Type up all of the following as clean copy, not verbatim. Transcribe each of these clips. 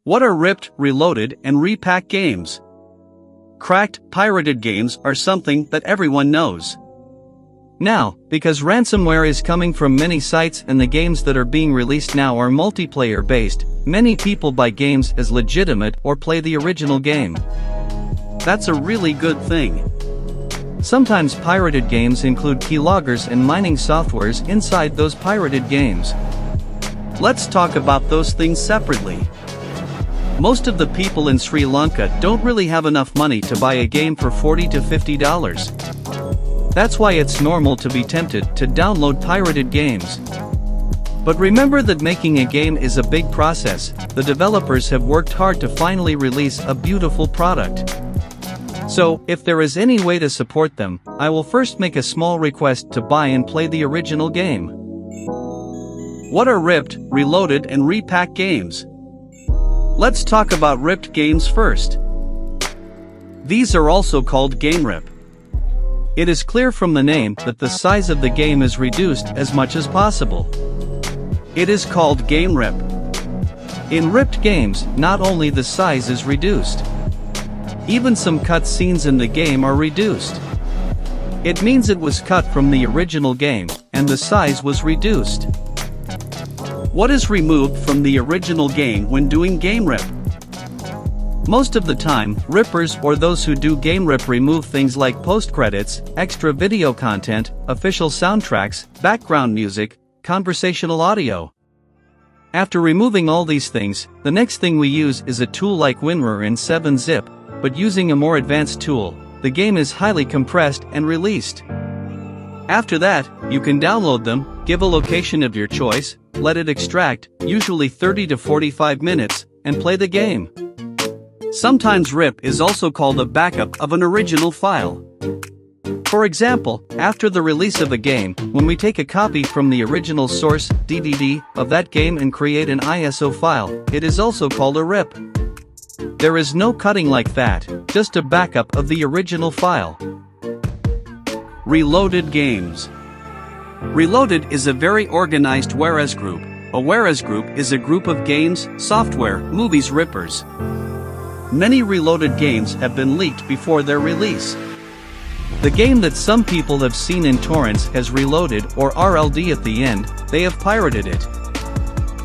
What are ripped, reloaded, and repack games? Cracked, pirated games are something that everyone knows. Now, because ransomware is coming from many sites and the games that are being released now are multiplayer based, many people buy games as legitimate or play the original game. That's a really good thing. Sometimes pirated games include keyloggers and mining softwares inside those pirated games. Let's talk about those things separately. Most of the people in Sri Lanka don't really have enough money to buy a game for $40 to $50. That's why it's normal to be tempted to download pirated games. But remember that making a game is a big process. The developers have worked hard to finally release a beautiful product. So, if there is any way to support them, I will first make a small request to buy and play the original game. What are ripped, reloaded, and repack games? Let's talk about ripped games first. These are also called game rip. It is clear from the name that the size of the game is reduced as much as possible. It is called game rip. In ripped games, not only the size is reduced, even some cut scenes in the game are reduced. It means it was cut from the original game, and the size was reduced. What is removed from the original game when doing game rip? Most of the time, rippers or those who do game rip remove things like post-credits, extra video content, official soundtracks, background music, conversational audio. After removing all these things, the next thing we use is a tool like WinRAR in 7-zip, but using a more advanced tool, the game is highly compressed and released. After that, you can download them, give a location of your choice, let it extract, usually 30 to 45 minutes, and play the game. Sometimes RIP is also called a backup of an original file. For example, after the release of a game, when we take a copy from the original source, DVD, of that game and create an ISO file, it is also called a RIP. There is no cutting like that, just a backup of the original file. Reloaded games. Reloaded is a very organized whereas group. A whereas group is a group of games, software, movies rippers. Many reloaded games have been leaked before their release. The game that some people have seen in torrents has Reloaded or RLD at the end, they have pirated it.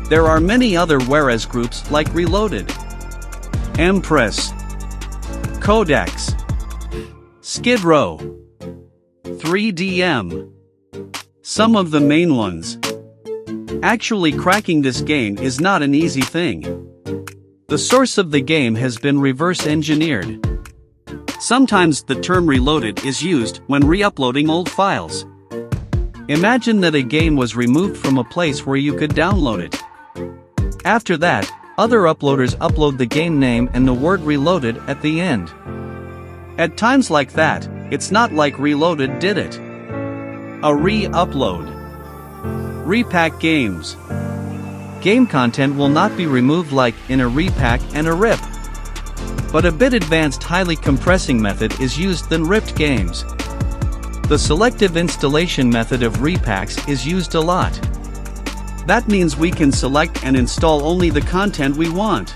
There are many other whereas groups like Reloaded, Empress, Codex, Skid Row, 3DM. Some of the main ones. Actually cracking this game is not an easy thing. The source of the game has been reverse engineered. Sometimes the term reloaded is used when re-uploading old files. Imagine that a game was removed from a place where you could download it. After that, other uploaders upload the game name and the word reloaded at the end. At times like that, it's not like Reloaded did it. A re-upload. Repack games. Game content will not be removed like in a repack and a rip. But a bit advanced highly compressing method is used than ripped games. The selective installation method of repacks is used a lot. That means we can select and install only the content we want.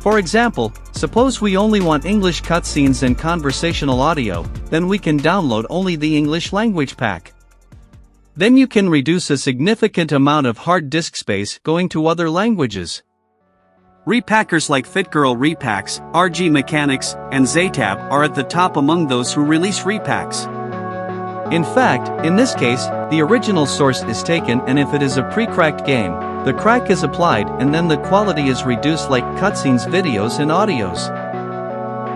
For example, suppose we only want English cutscenes and conversational audio, then we can download only the English language pack. Then you can reduce a significant amount of hard disk space going to other languages. Repackers like FitGirl Repacks, RG Mechanics, and Zaytab are at the top among those who release repacks. In fact, in this case, the original source is taken, and if it is a pre-cracked game, the crack is applied and then the quality is reduced like cutscenes, videos and audios.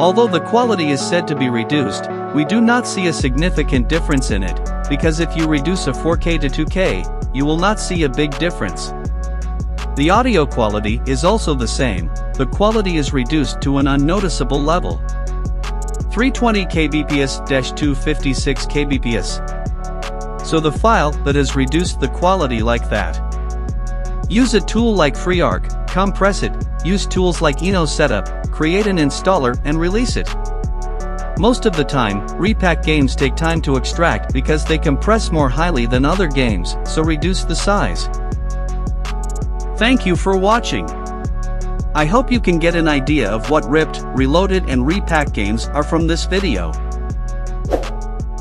Although the quality is said to be reduced, we do not see a significant difference in it, because if you reduce a 4K to 2K, you will not see a big difference. The audio quality is also the same, the quality is reduced to an unnoticeable level. 320 kbps-256 kbps. So the file that has reduced the quality like that. Use a tool like FreeArc, compress it, use tools like Eno Setup, create an installer and release it. Most of the time, repack games take time to extract because they compress more highly than other games, so reduce the size. Thank you for watching. I hope you can get an idea of what ripped, reloaded and repack games are from this video.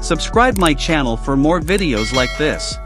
Subscribe my channel for more videos like this.